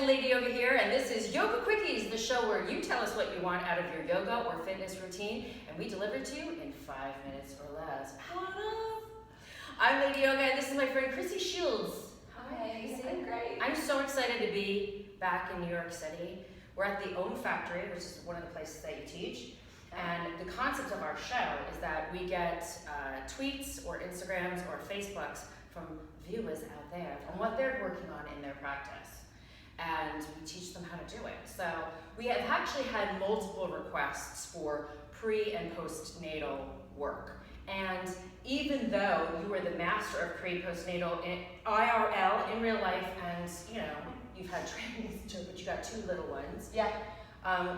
Lady Yoga here, and this is Yoga Quickies, the show where you tell us what you want out of your yoga or fitness routine, and we deliver it to you in 5 minutes or less. What up? I'm Lady Yoga, and this is my friend Krissy Sheilds. Hi, I'm great. I'm so excited to be back in New York City. We're at the Om Factory, which is one of the places that you teach. And the concept of our show is that we get tweets or Instagrams or Facebooks from viewers out there on what they're working on in their practice. And we teach them how to do it. So we have actually had multiple requests for pre and postnatal work. And even though you are the master of pre-postnatal in IRL, in real life, and you know, you've had trainings too, but you got 2 little ones. Yeah.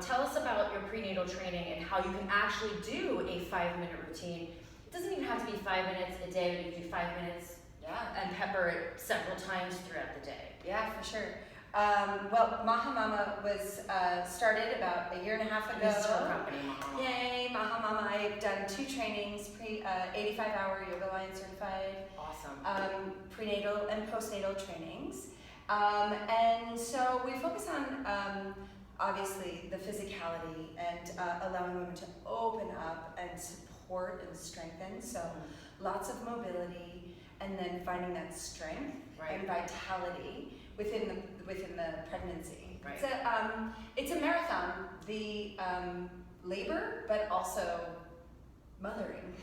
Tell us about your prenatal training and how you can actually do a 5-minute routine. It doesn't even have to be 5 minutes a day, but you can do 5 minutes and pepper it several times throughout the day. Yeah, for sure. Well, Maha was started about a year and a half ago. This is her company, Maha. Yay, Maha. I've done 2 trainings, 85-hour Yoga Alliance certified. Awesome. Prenatal and postnatal trainings. And so we focus on obviously the physicality and allowing women to open up and support and strengthen. So lots of mobility, and then finding that strength and vitality within the pregnancy. Right. It's a marathon. The labor, but also mothering.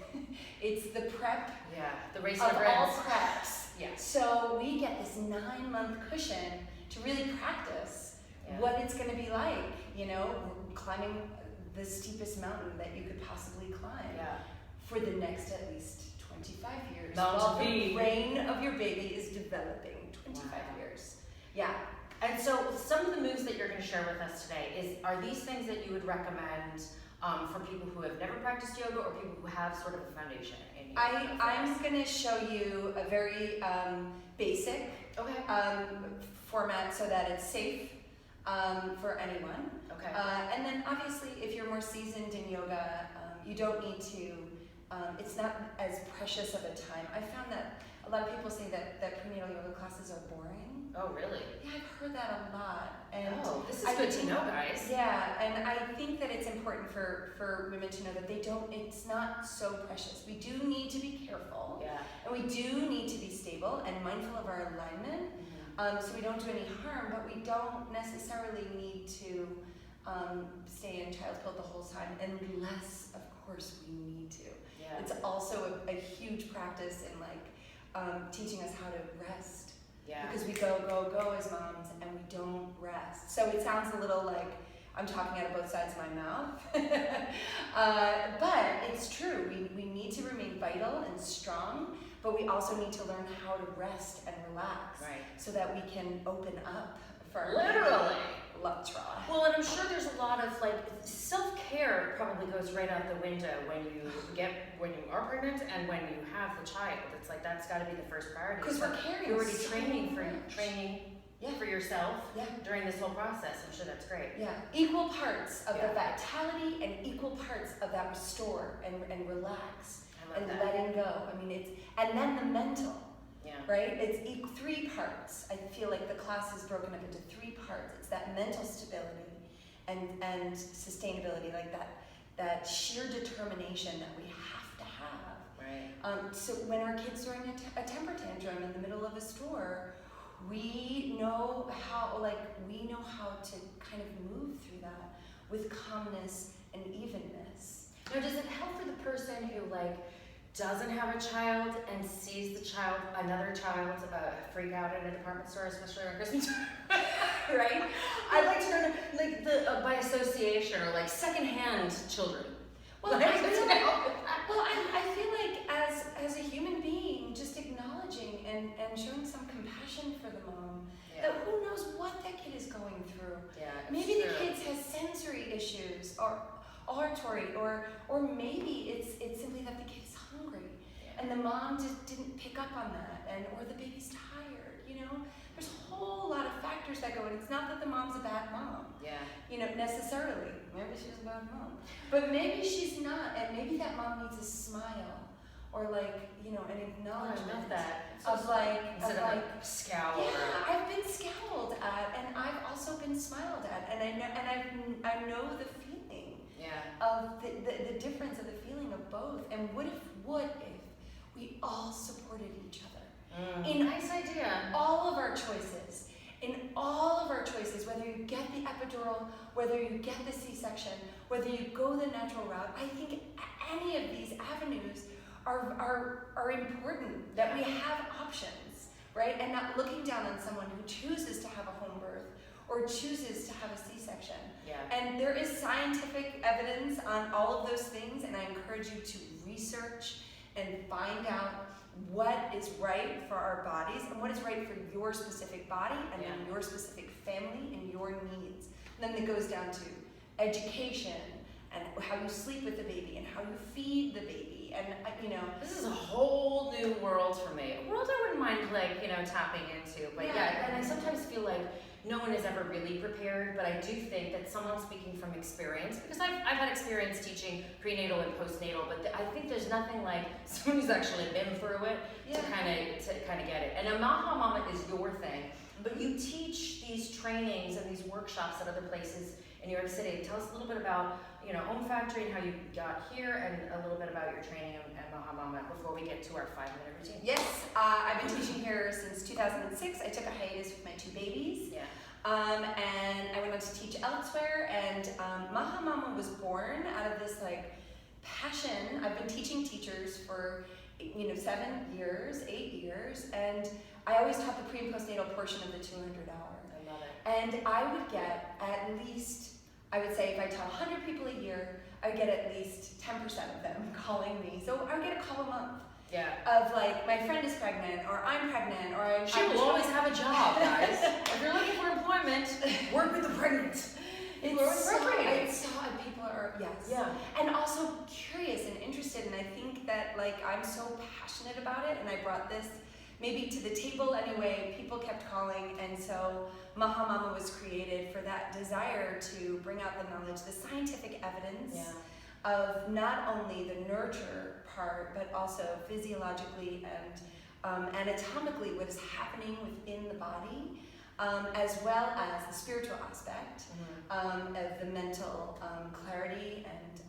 It's the prep. Yeah, the race of never all ends. preps. Yeah. So we get this 9-month cushion to really practice what it's going to be like. You know, climbing the steepest mountain that you could possibly climb for the next at least 25 years. While the brain of your baby is developing. 25 years. Yeah. And so some of the moves that you're going to share with us today are these things that you would recommend for people who have never practiced yoga or people who have sort of a foundation in yoga? I'm going to show you a very basic format so that it's safe for anyone. Okay. And then obviously if you're more seasoned in yoga, you don't need to, it's not as precious of a time. I found that a lot of people say that prenatal yoga classes are boring. Oh, really? Yeah, I've heard that a lot. And this is good to know, guys. Yeah, and I think that it's important for women to know that it's not so precious. We do need to be careful. Yeah. And we do need to be stable and mindful of our alignment, so we don't do any harm, but we don't necessarily need to stay in child's pose the whole time, unless, of course, we need to. Yeah. It's also a huge practice in teaching us how to rest. Yeah. Because we go as moms and we don't rest. So it sounds a little like I'm talking out of both sides of my mouth. But it's true. We need to remain vital and strong, but we also need to learn how to rest and relax so that we can open up for literally. Let's try. Well, and I'm sure there's a lot of self-care probably goes right out the window when you are pregnant and when you have the child. It's like that's got to be the first priority. Because we're carrying you're already so training much. for yourself during this whole process. I'm sure that's great. Yeah, equal parts of the vitality and equal parts of that restore and relax and letting go. I mean, and then the mental. Yeah. Right? It's 3 parts. I feel like the class is broken up into 3 parts. It's that mental stability and sustainability, like that sheer determination that we have to have. Right. So when our kids throwing a temper tantrum in the middle of a store, we know how to kind of move through that with calmness and evenness. Now, does it help for the person who doesn't have a child and sees another child freak out in a department store, especially around Christmas time? Right? I'd like to know by association or secondhand children. Well, I feel like as a human being, just acknowledging and showing some compassion for the mom, that who knows what that kid is going through. Yeah, maybe the kid has sensory issues or auditory, or maybe it's simply that the kid is hungry and the mom just didn't pick up on that, or the baby's tired. You know, there's a whole lot of factors that go in. It's not that the mom's a bad mom. Yeah. You know, necessarily. Maybe she's a bad mom, but maybe she's not, and maybe that mom needs a smile or an acknowledgement that of instead of scowl. Yeah, I've been scowled at, and I've also I know the feeling Yeah. of the difference of the feeling of both. And what if we all supported each other in Nice idea. all of our choices, whether you get the epidural, whether you get the C-section, whether you go the natural route. I think any of these avenues are important, that we have options, right? And not looking down on someone who chooses to have a home birth or chooses to have a C-section. Yeah. And there is scientific evidence on all of those things, and I encourage you to research and find out what is right for our bodies and what is right for your specific body and then your specific family and your needs. And then it goes down to education and how you sleep with the baby and how you feed the baby. And this is a whole new world for me. A world I wouldn't mind tapping into. But and I sometimes feel like no one is ever really prepared, but I do think that someone speaking from experience, because I've had experience teaching prenatal and postnatal, but I think there's nothing like someone who's actually been through it to kind of get it. And a Maha Mama is your thing, but you teach these trainings and these workshops at other places in New York City. Tell us a little bit about Om Factory and how you got here, and a little bit about your training at Maha Mama before we get to our 5-minute routine. Yes, I've been teaching here since 2006. I took a hiatus with my 2 babies. Yeah. And I went on to teach elsewhere, and Maha Mama was born out of this passion. I've been teaching teachers for 8 years, and I always taught the pre and postnatal portion of the 200 hour. I love it. And I would get at least, I would say if I taught 100 people a year, I would get at least 10% of them calling me. So I would get a call a month. Yeah. Of my friend is pregnant, or I'm pregnant, or she will always have a job, guys. If you're looking for employment, work with the pregnant. People are, yes. Yeah. And also curious and interested, and I think that I'm so passionate about it, and I brought this maybe to the table anyway. People kept calling, and so Maha Mama was created for that desire to bring out the knowledge, the scientific evidence of not only the nurture part, but also physiologically and anatomically what is happening within the body, as well as the spiritual aspect of the mental clarity and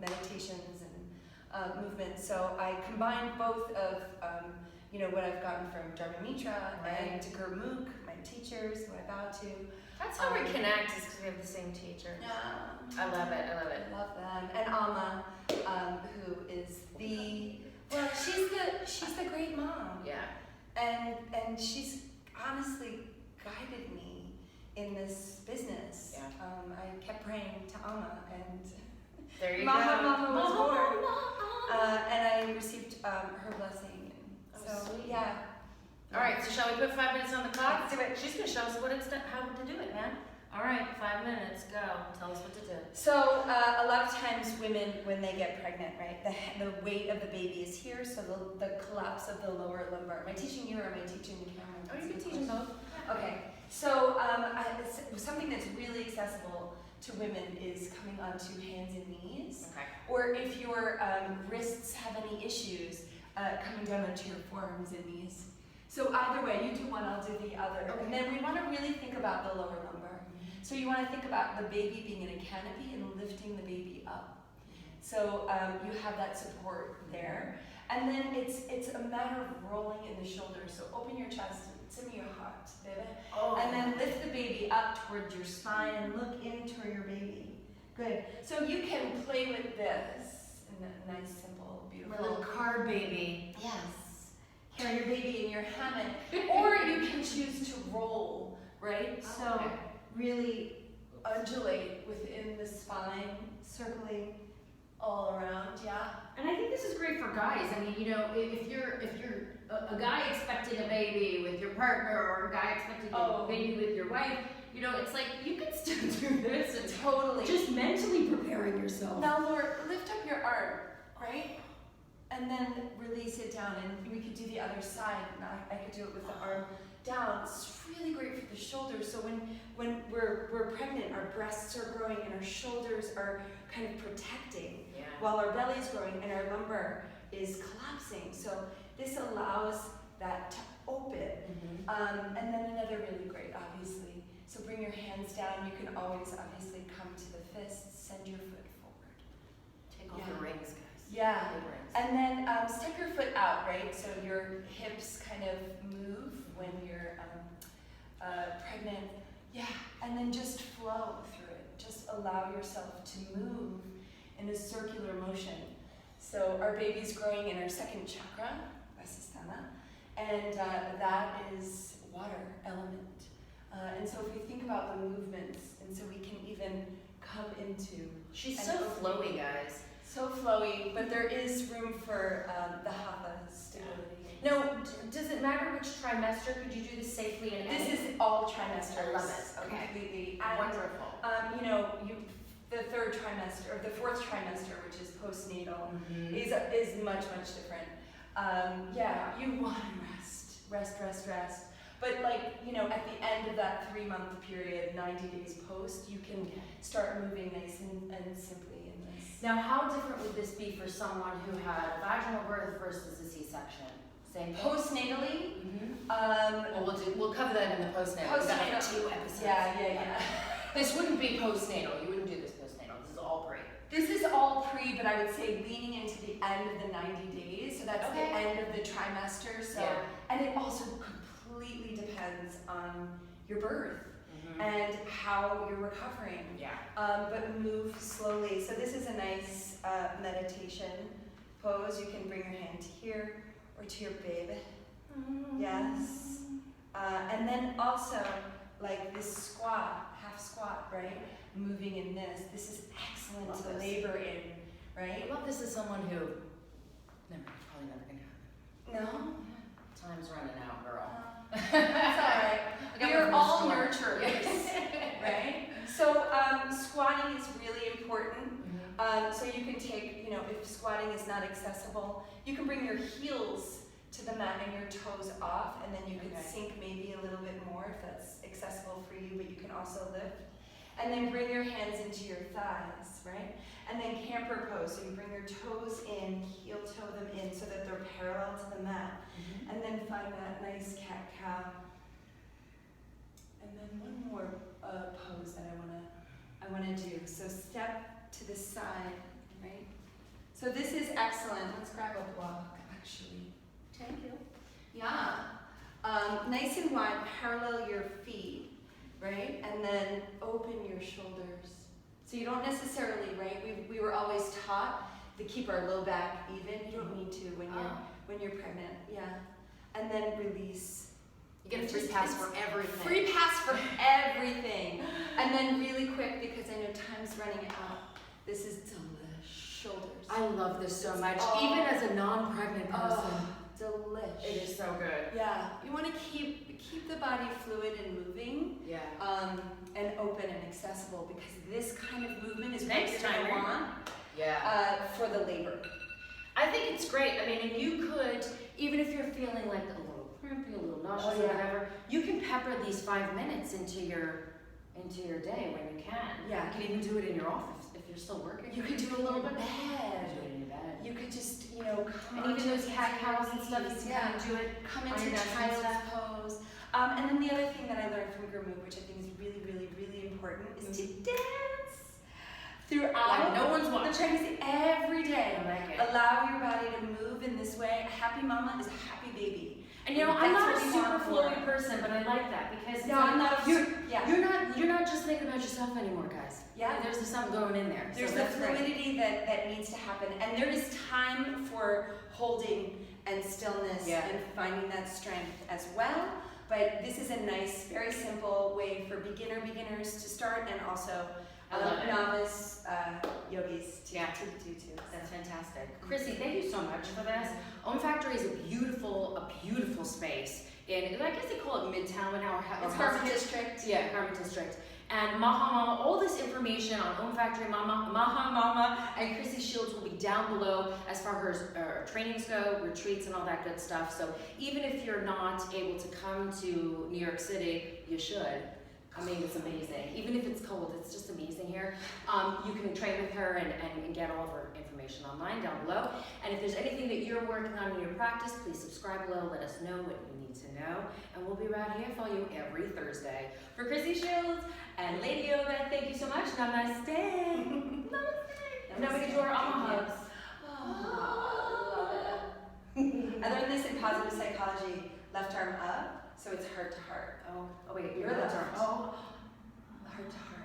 meditations and movements. So I combined both of what I've gotten from Dharma Mitra and Gurmukh, my teachers who I bow to. That's how we connect, is because we have the same teacher. Yeah. I love it. I love them. And Amma, who is she's the great mom. Yeah. And she's honestly guided me in this business. Yeah. I kept praying to Amma, and there you Maha go. Mama was born. And I received her blessing. Sweet. Yeah. All right, so shall we put 5 minutes on the clock? Let's do it. She's going to show us how to do it, man. All right, 5 minutes, go. Tell us what to do. So a lot of times women, when they get pregnant, right, the weight of the baby is here, so the collapse of the lower lumbar. Am I teaching you, or am I teaching the camera? Oh, you can teach them both. Okay, so something that's really accessible to women is coming onto hands and knees. Okay. Or if your wrists have any issues, coming down onto your forearms and knees. So either way, you do one, I'll do the other. Okay. And then we want to really think about the lower lumbar. So you want to think about the baby being in a canopy and lifting the baby up. So you have that support there. And then it's a matter of rolling in the shoulders. So open your chest, send me your heart, baby. Oh. And then lift the baby up towards your spine and look into your baby. Good. So you can play with this in a nice, simple, beautiful. My little card baby. Yes. Carry your baby in your hammock. Or you can choose to roll, right? Oh, So okay. really undulate within the spine, circling all around, yeah. And I think this is great for guys. I mean, if you're a guy expecting a baby with your partner, or a guy expecting a baby with your wife, it's like you can still do this and Totally. just mentally preparing yourself. Now, Lord, lift up your arm, right? And then release it down, and we could do the other side. And I could do it with the arm down. It's really great for the shoulders. So when we're pregnant, our breasts are growing and our shoulders are kind of protecting, while our belly is growing and our lumbar is collapsing. So this allows that to open. And then another really great, obviously, So bring your hands down. You can always obviously come to the fists, send your foot forward. Take off your rings, guys. Yeah. Big rings. And then step your foot out, right? So your hips kind of move when you're pregnant. Yeah, and then just flow through it. Just allow yourself to move in a circular motion. So our baby's growing in our second chakra, Vasisthana, and that is water element. And so if we think about the movements, and so we can even come into... She's so flowy, guys. So flowy, but there is room for the hatha stability. No, does it matter which trimester? Could you do this safely and This is all trimesters. I love it. Okay. Completely. And, wonderful. The third trimester, or the fourth trimester, which is postnatal, Mm-hmm. is much, much different. You want to rest. But at the end of that 3-month period, 90 days post, you can start moving nice and simply in this. Now, how different would this be for someone who had a vaginal birth versus a C-section? Same thing? Postnatally, we'll cover that in the postnatal. We've got 2 episodes. Yeah. This wouldn't be postnatal. You wouldn't do this postnatal. This is all pre. This is all pre, but I would say leaning into the end of the 90 days. So that's the end of the trimester. So, and it also completely depends on your birth and how you're recovering. Yeah. But move slowly. So this is a nice meditation pose. You can bring your hand to here or to your baby. Yes. And then also like this squat, half squat, right? Moving in this. This is excellent to labor in, right? I love this as someone who, probably never gonna happen. No? Time's running out, girl. That's all right. We're all nurturers, right? So squatting is really important. So you can take, if squatting is not accessible, you can bring your heels to the mat and your toes off, and then you can sink maybe a little bit more if that's accessible for you, but you can also lift. And then bring your hands into your thighs, right? And then camper pose, so you bring your toes in, heel toe them in so that they're parallel to the mat. And then find that nice cat-cow. And then one more pose that I wanna do. So step to the side, right? So this is excellent. Let's grab a block, actually. Thank you. Yeah. Nice and wide, parallel your feet, right? And then open your shoulders. So you don't necessarily, right? We were always taught to keep our low back even. You don't need to when you're pregnant. Yeah. And then release. You get a free pass for everything. Free pass for everything. And then really quick, because I know time's running out. This is delish. Shoulders. I love this so much, even as a non-pregnant person. Delish. It is so good. Yeah. You want to keep the body fluid and moving. Yeah. And open and accessible, because this kind of movement is what you want. Yeah. For the labor. I think it's great. I mean, and you could, even if you're feeling like a little crampy, a little nauseous, or whatever, you can pepper these 5 minutes into your day when you can. Yeah. You can even do it in your office if you're still working. You could do a little bit. Do it in your bed. You could just, come and even those cat-cows and stuff, you can do it. Come into child's pose. And then the other thing that I learned from Gurmukh, which I think is really, really, really important, is to dance throughout no one's watching. the pregnancy every day. I like it. Allow your body to move in this way. A happy mama is a happy baby. And I'm not a super flowy person, but I like that because I'm not. You're not just thinking about yourself anymore, guys. Yeah. There's something going in there. There's the fluidity that needs to happen, and there is time for holding and stillness and finding that strength as well. But this is a nice, very simple way for beginners to start, and also novice yogis to do too. That's fantastic. Krissy, thank you so much for this. Om Factory is a beautiful space in, I guess they call it Midtown now. It's Garment District. Yeah, Garment District. And Maha Mama, all this information on Om Factory, Maha Mama, and Krissy Sheilds will be down below as far as trainings go, retreats, and all that good stuff. So even if you're not able to come to New York City, you should. I mean, it's amazing. Even if it's cold, it's just amazing here. You can train with her and get all of her information online down below. And if there's anything that you're working on in your practice, please subscribe below. Let us know what you need to know. And we'll be right here for you every Thursday. For Krissy, Sheilds, and Lady Yoga, thank you so much. Namaste. Namaste. Now we can do our Alma hugs. I learned this in positive psychology. Left arm up, so it's heart to heart. Oh wait, Your your left left arm. arm. Oh, heart to heart.